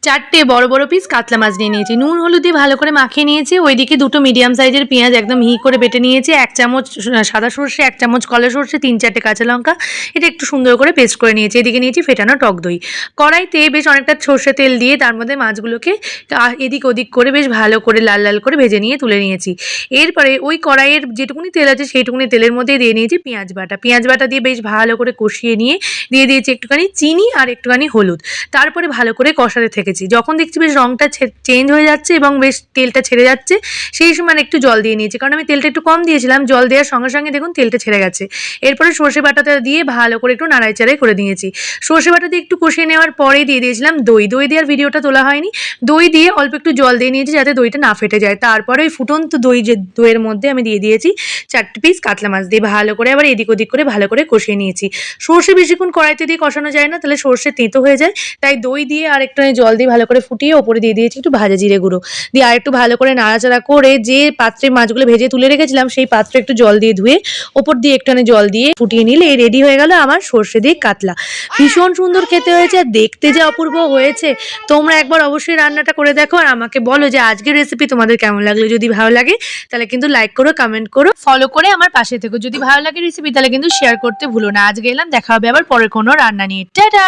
চারটে বড় বড় পিস কাতলা মাছ নিয়ে নিয়েছি, নুন হলুদ দিয়ে ভালো করে মাখিয়ে নিয়েছি। ওইদিকে দুটো মিডিয়াম সাইজের পেঁয়াজ একদম মিহি করে বেটে নিয়েছি, 1 চামচ সাদা সর্ষে, 1 চামচ কলা সর্ষে, 3-4টে কাঁচা লঙ্কা, এটা একটু সুন্দর করে পেস্ট করে নিয়েছি। এদিকে নিয়েছি ফেটানো টক দই। কড়াইতে বেশ অনেকটা সর্ষে তেল দিয়ে তার মধ্যে মাছগুলোকে এদিক ওদিক করে বেশ ভালো করে লাল লাল করে ভেজে নিয়ে তুলে নিয়েছি। এরপরে ওই কড়াইয়ের যেটুকুনি তেল আছে সেইটুকুনি তেলের মধ্যে দিয়ে নিয়েছি পেঁয়াজ বাটা। পেঁয়াজ বাটা দিয়ে বেশ ভালো করে কষিয়ে নিয়ে দিয়ে দিয়েছি একটুখানি চিনি আর একটুখানি হলুদ। তারপরে ভালো করে কষাতে থেকেছি। যখন দেখছি বেশ রংটা চেঞ্জ হয়ে যাচ্ছে এবং বেশ তেলটা ছেড়ে যাচ্ছে, সেই সময় একটু জল দিয়ে নিয়েছি, কারণ আমি তেলটা একটু কম দিয়েছিলাম। জল দেওয়ার সঙ্গে সঙ্গে দেখুন তেলটা ছেড়ে গেছে। এরপরে সর্ষে বাটাটা দিয়ে ভালো করে একটু নাড়াচাড়াই করে নিয়েছি। সর্ষে বাটা দিয়ে একটু কষিয়ে নেওয়ার পরে দিয়ে দিয়েছিলাম দই। দই দেওয়ার ভিডিওটা তোলা হয়নি। দই দিয়ে অল্প একটু জল দিয়ে নিয়েছি যাতে দইটা না ফেটে যায়। তারপরে ওই ফুটন্ত দইয়ের মধ্যে আমি দিয়ে দিয়েছি 4টে পিস কাতলা মাছ, দিয়ে ভালো করে আবার এদিক ওদিক করে ভালো করে কষিয়ে নিয়েছি। সর্ষে বেশিক্ষণ কড়াইতে দিয়ে কষানো যায় না, তাহলে সর্ষে তেঁতো হয়ে যায়। তাই দই দিয়ে আর একটু জল দিয়ে ভালো করে ফুটিয়ে ওপরে দিয়ে দিয়েছি একটু ভাজা জিরে গুঁড়ো দিয়ে আর একটু ভালো করে নাড়াচাড়া করে যে পাত্রে মাছগুলো ভেজে তুলে রেখেছিলাম সেই পাত্রে একটু জল দিয়ে ধুয়ে ওপর দিয়ে একটুখানি জল দিয়ে ফুটিয়ে নিলে রেডি হয়ে গেল আমার সর্ষে দিয়ে কাতলা। ভীষণ সুন্দর খেতে হয়েছে আর দেখতে যে অপূর্ব হয়েছে। তোমরা একবার অবশ্যই রান্নাটা করে দেখো আর আমাকে বলো যে আজকের রেসিপি তোমাদের কেমন লাগলো। যদি ভালো লাগে তাহলে কিন্তু লাইক করো, কমেন্ট করো, ফলো করে আমার পাশে থেকো। যদি ভালো লাগে রেসিপি তাহলে কিন্তু শেয়ার করতে ভুলো না। আজকে এলাম, দেখা হবে আবার পরের কোনো রান্না নিয়ে। টাটা।